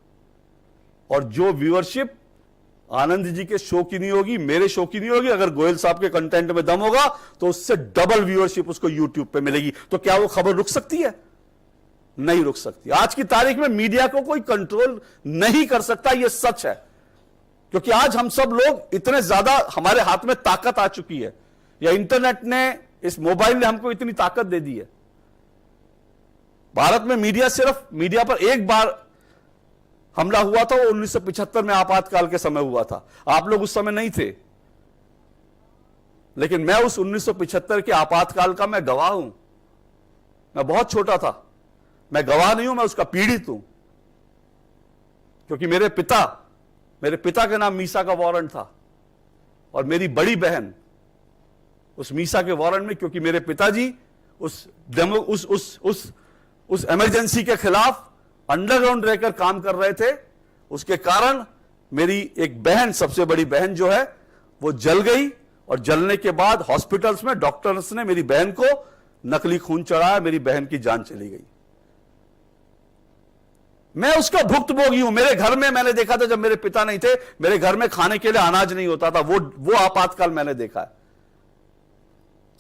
और जो व्यूअरशिप आनंद जी के शो की नहीं होगी, मेरे शो की नहीं होगी, अगर गोयल साहब के कंटेंट में दम होगा तो उससे डबल व्यूअरशिप उसको यूट्यूब पे मिलेगी। तो क्या वो खबर रुक सकती है? नहीं रुक सकती। आज की तारीख में मीडिया को कोई कंट्रोल नहीं कर सकता, यह सच है, क्योंकि आज हम सब लोग इतने ज्यादा, हमारे हाथ में ताकत आ चुकी है, या इंटरनेट ने, इस मोबाइल ने हमको इतनी ताकत दे दी है। भारत में मीडिया पर एक बार हमला हुआ था, वो 1975 में आपातकाल के समय हुआ था। आप लोग उस समय नहीं थे, लेकिन मैं उस 1975 के आपातकाल का मैं गवाह हूं। मैं बहुत छोटा था, मैं गवाह नहीं हूं, मैं उसका पीड़ित हूं, क्योंकि मेरे पिता के नाम मीसा का वारंट था, और मेरी बड़ी बहन उस मीसा के वारंट में, क्योंकि मेरे पिताजी उस इमरजेंसी के खिलाफ अंडरग्राउंड रहकर काम कर रहे थे, उसके कारण मेरी एक बहन, सबसे बड़ी बहन जो है, वो जल गई, और जलने के बाद हॉस्पिटल्स में डॉक्टर्स ने मेरी बहन को नकली खून चढ़ाया, मेरी बहन की जान चली गई। मैं उसका भुक्तभोगी हूं। मेरे घर में मैंने देखा था, जब मेरे पिता नहीं थे, मेरे घर में खाने के लिए अनाज नहीं होता था, वो आपातकाल मैंने देखा है।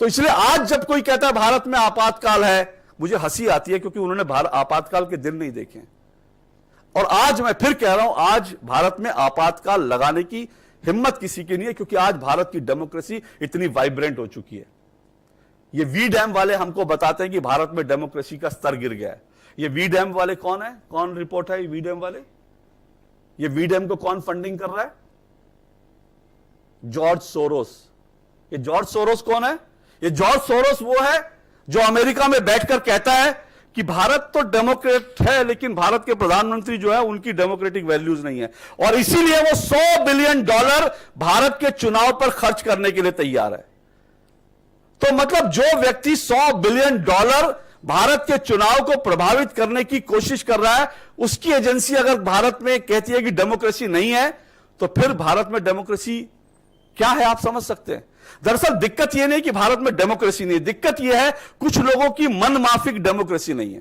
तो इसलिए आज जब कोई कहता है भारत में आपातकाल है, मुझे हंसी आती है, क्योंकि उन्होंने आपातकाल के दिन नहीं देखे। और आज मैं फिर कह रहा हूं, आज भारत में आपातकाल लगाने की हिम्मत किसी की नहीं है, क्योंकि आज भारत की डेमोक्रेसी इतनी वाइब्रेंट हो चुकी है। ये वी डैम वाले हमको बताते हैं कि भारत में डेमोक्रेसी का स्तर गिर गया है। ये वी डैम वाले कौन है? कौन रिपोर्ट है ये वी डैम वाले? ये वी डैम को कौन फंडिंग कर रहा है? George Soros. ये जॉर्ज सोरोस कौन है? ये जॉर्ज सोरोस वो है जो अमेरिका में बैठकर कहता है कि भारत तो डेमोक्रेट है, लेकिन भारत के प्रधानमंत्री जो है उनकी डेमोक्रेटिक वैल्यूज नहीं है, और इसीलिए वो $100 बिलियन भारत के चुनाव पर खर्च करने के लिए तैयार है। तो मतलब जो व्यक्ति $100 बिलियन भारत के चुनाव को प्रभावित करने की कोशिश कर रहा है, उसकी एजेंसी अगर भारत में कहती है कि डेमोक्रेसी नहीं है, तो फिर भारत में डेमोक्रेसी क्या है आप समझ सकते हैं? दरअसल दिक्कत यह नहीं कि भारत में डेमोक्रेसी नहीं है, दिक्कत यह है कुछ लोगों की मनमाफिक डेमोक्रेसी नहीं है।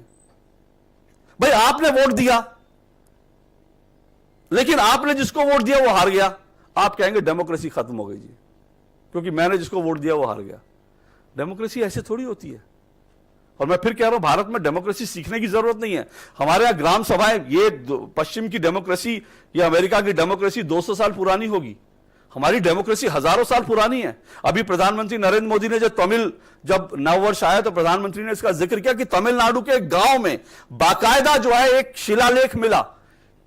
भाई आपने वोट दिया, लेकिन आपने जिसको वोट दिया वो हार गया, आप कहेंगे डेमोक्रेसी खत्म हो गई जी, क्योंकि मैंने जिसको वोट दिया वो हार गया। डेमोक्रेसी ऐसे थोड़ी होती है। और मैं फिर कह रहा हूं, भारत में डेमोक्रेसी सीखने की जरूरत नहीं है। हमारे यहां ग्राम सभाएं, ये पश्चिम की डेमोक्रेसी या अमेरिका की डेमोक्रेसी 200 साल पुरानी होगी, हमारी डेमोक्रेसी हजारों साल पुरानी है। अभी प्रधानमंत्री नरेंद्र मोदी ने जब नववर्ष आया तो प्रधानमंत्री ने इसका जिक्र किया कि तमिलनाडु के एक गांव में बाकायदा जो है एक शिलालेख मिला,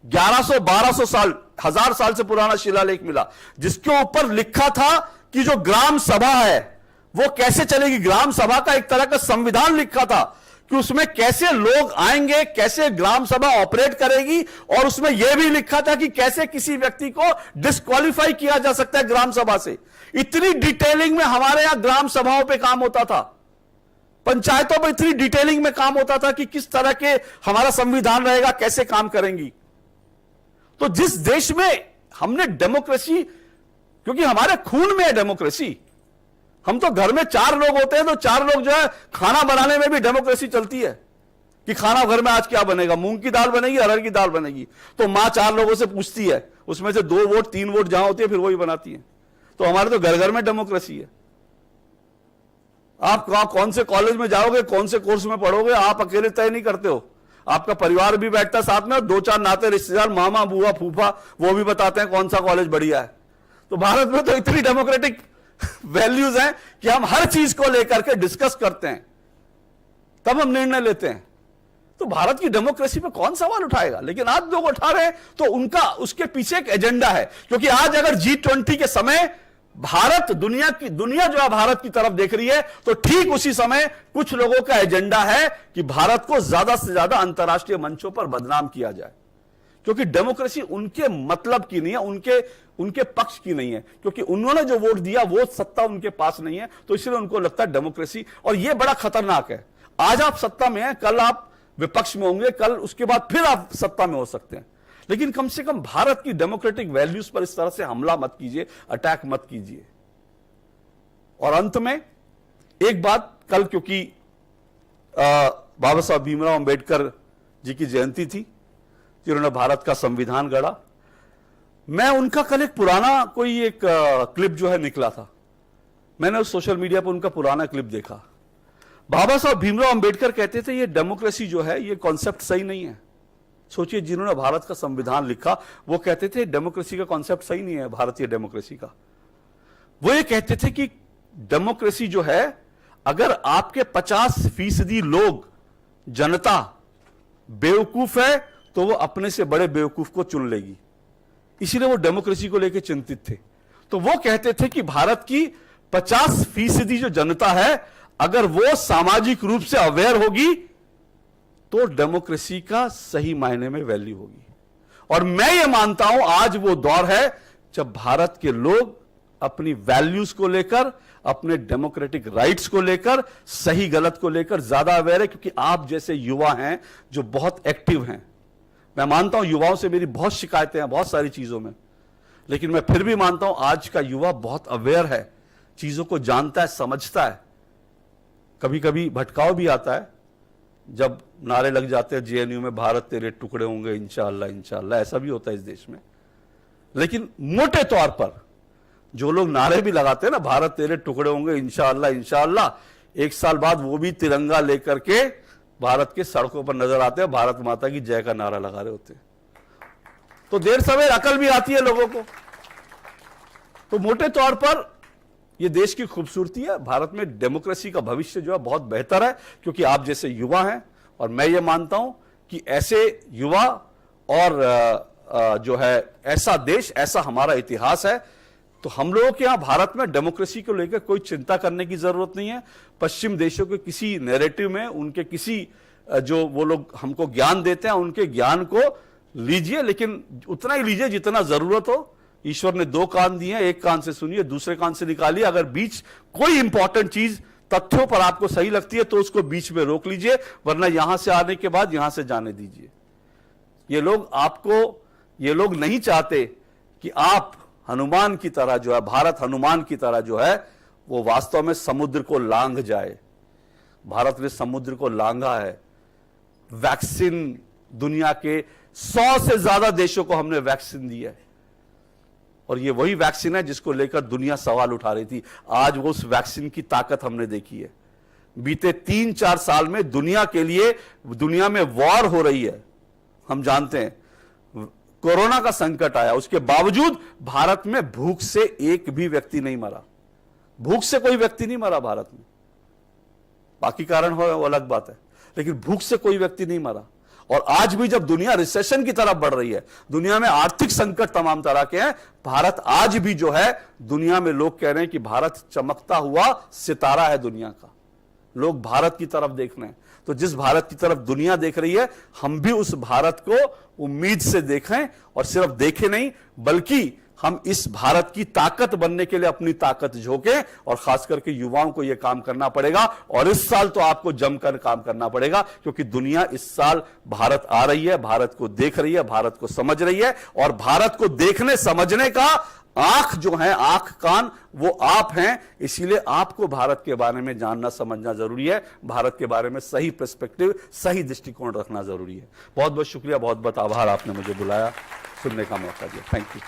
1100-1200 साल, 1000 साल से पुराना शिलालेख मिला, जिसके ऊपर लिखा था कि जो ग्राम सभा है वो कैसे चलेगी। ग्राम सभा का एक तरह का संविधान लिखा था कि उसमें कैसे लोग आएंगे, कैसे ग्राम सभा ऑपरेट करेगी, और उसमें यह भी लिखा था कि कैसे किसी व्यक्ति को डिस्क्वालीफाई किया जा सकता है ग्राम सभा से। इतनी डिटेलिंग में हमारे यहां ग्राम सभाओं पे काम होता था, पंचायतों पर इतनी डिटेलिंग में काम होता था कि किस तरह के हमारा संविधान रहेगा, कैसे काम करेंगी। तो जिस देश में हमने डेमोक्रेसी, क्योंकि हमारे खून में है डेमोक्रेसी, हम तो घर में 4 लोग होते हैं तो 4 लोग जो है खाना बनाने में भी डेमोक्रेसी चलती है कि खाना घर में आज क्या बनेगा, मूंग की दाल बनेगी, अरहर की दाल बनेगी, तो मां 4 लोगों से पूछती है, उसमें से 2 वोट 3 वोट जहां होती है फिर वही बनाती है। तो हमारे तो घर घर में डेमोक्रेसी है। आप कौन से कॉलेज में जाओगे, कौन से कोर्स में पढ़ोगे, आप अकेले तय नहीं करते हो, आपका परिवार भी बैठता है साथ में, और 2-4 नाते रिश्तेदार, मामा बुआ फूफा, वो भी बताते हैं कौन सा कॉलेज बढ़िया है। तो भारत में तो इतनी डेमोक्रेटिक वैल्यूज हैं कि हम हर चीज को लेकर के डिस्कस करते हैं, तब हम निर्णय लेते हैं। तो भारत की डेमोक्रेसी पे कौन सवाल उठाएगा? लेकिन आज लोग उठा रहे हैं, तो उसके पीछे एक एजेंडा है। क्योंकि आज अगर G20 के समय भारत, दुनिया जो है भारत की तरफ देख रही है, तो ठीक उसी समय कुछ लोगों का एजेंडा है कि भारत को ज्यादा से ज्यादा अंतर्राष्ट्रीय मंचों पर बदनाम किया जाए। क्योंकि डेमोक्रेसी उनके मतलब की नहीं है, उनके पक्ष की नहीं है, क्योंकि उन्होंने जो वोट दिया वो सत्ता उनके पास नहीं है, तो इसलिए उनको लगता है डेमोक्रेसी। और यह बड़ा खतरनाक है। आज आप सत्ता में हैं, कल आप विपक्ष में होंगे, कल उसके बाद फिर आप सत्ता में हो सकते हैं। लेकिन कम से कम भारत की डेमोक्रेटिक वैल्यूज पर इस तरह से हमला मत कीजिए, अटैक मत कीजिए। और अंत में एक बात, कल क्योंकि बाबा साहब भीमराव अंबेडकर जी की जयंती थी, जिन्होंने भारत का संविधान गढ़ा, मैं उनका कल एक पुराना कोई एक क्लिप जो है निकला था, मैंने उस सोशल मीडिया पर उनका पुराना क्लिप देखा। बाबा साहब भीमराव अंबेडकर कहते थे ये डेमोक्रेसी जो है ये कॉन्सेप्ट सही नहीं है। सोचिए, जिन्होंने भारत का संविधान लिखा वो कहते थे डेमोक्रेसी का कॉन्सेप्ट सही नहीं है, भारतीय डेमोक्रेसी का। वो ये कहते थे कि डेमोक्रेसी जो है, अगर आपके 50% लोग, जनता बेवकूफ है, तो वो अपने से बड़े बेवकूफ को चुन लेगी। इसीलिए वो डेमोक्रेसी को लेकर चिंतित थे। तो वो कहते थे कि भारत की 50% जो जनता है, अगर वो सामाजिक रूप से अवेयर होगी तो डेमोक्रेसी का सही मायने में वैल्यू होगी। और मैं ये मानता हूं आज वो दौर है जब भारत के लोग अपनी वैल्यूज को लेकर, अपने डेमोक्रेटिक राइट्स को लेकर, सही गलत को लेकर ज्यादा अवेयर है। क्योंकि आप जैसे युवा हैं जो बहुत एक्टिव हैं, मैं मानता हूं युवाओं से मेरी बहुत शिकायतें हैं बहुत सारी चीजों में, लेकिन मैं फिर भी मानता हूं आज का युवा बहुत अवेयर है, चीजों को जानता है, समझता है। कभी कभी भटकाव भी आता है जब नारे लग जाते हैं जेएनयू में, भारत तेरे टुकड़े होंगे इंशाअल्लाह इंशाअल्लाह, ऐसा भी होता है इस देश में। लेकिन मोटे तौर पर जो लोग नारे भी लगाते हैं ना, भारत तेरे टुकड़े होंगे इंशाअल्लाह इंशाअल्लाह, 1 साल बाद वो भी तिरंगा लेकर के भारत के सड़कों पर नजर आते हैं, भारत माता की जय का नारा लगा रहे होते हैं। तो देर सवेर अकल भी आती है लोगों को। तो मोटे तौर पर ये देश की खूबसूरती है। भारत में डेमोक्रेसी का भविष्य जो है बहुत बेहतर है, क्योंकि आप जैसे युवा हैं। और मैं ये मानता हूं कि ऐसे युवा और जो है ऐसा देश, ऐसा हमारा इतिहास है, तो हम लोगों के यहां भारत में डेमोक्रेसी को लेकर कोई चिंता करने की जरूरत नहीं है। पश्चिम देशों के किसी नैरेटिव में, उनके किसी जो वो लोग हमको ज्ञान देते हैं, उनके ज्ञान को लीजिए, लेकिन उतना ही लीजिए जितना जरूरत हो। ईश्वर ने 2 कान दिए हैं, एक कान से सुनिए, दूसरे कान से निकालिए। अगर बीच कोई इंपॉर्टेंट चीज तथ्यों पर आपको सही लगती है तो उसको बीच में रोक लीजिए, वरना यहां से आने के बाद यहां से जाने दीजिए। ये लोग नहीं चाहते कि आप हनुमान की तरह जो है, भारत हनुमान की तरह जो है वो वास्तव में समुद्र को लांघ जाए। भारत ने समुद्र को लांघा है। वैक्सीन दुनिया के 100 से ज्यादा देशों को हमने वैक्सीन दी है, और ये वही वैक्सीन है जिसको लेकर दुनिया सवाल उठा रही थी। आज वो उस वैक्सीन की ताकत हमने देखी है। बीते 3-4 साल में दुनिया के लिए, दुनिया में वॉर हो रही है, हम जानते हैं। कोरोना का संकट आया, उसके बावजूद भारत में भूख से एक भी व्यक्ति नहीं मरा। भूख से कोई व्यक्ति नहीं मरा भारत में, बाकी कारण हो वो अलग बात है, लेकिन भूख से कोई व्यक्ति नहीं मरा। और आज भी जब दुनिया रिसेशन की तरफ बढ़ रही है, दुनिया में आर्थिक संकट तमाम तरह के हैं, भारत आज भी जो है, दुनिया में लोग कह रहे हैं कि भारत चमकता हुआ सितारा है दुनिया का। लोग भारत की तरफ देख रहे हैं। तो जिस भारत की तरफ दुनिया देख रही है, हम भी उस भारत को उम्मीद से देखें, और सिर्फ देखें नहीं बल्कि हम इस भारत की ताकत बनने के लिए अपनी ताकत झोंकें। और खास करके युवाओं को यह काम करना पड़ेगा, और इस साल तो आपको जमकर काम करना पड़ेगा, क्योंकि दुनिया इस साल भारत आ रही है, भारत को देख रही है, भारत को समझ रही है। और भारत को देखने समझने का आंख जो है, आंख कान, वो आप हैं। इसीलिए आपको भारत के बारे में जानना समझना जरूरी है। भारत के बारे में सही पर्सपेक्टिव, सही दृष्टिकोण रखना जरूरी है। बहुत बहुत शुक्रिया, बहुत बहुत आभार, आपने मुझे बुलाया, सुनने का मौका दिया। Thank you.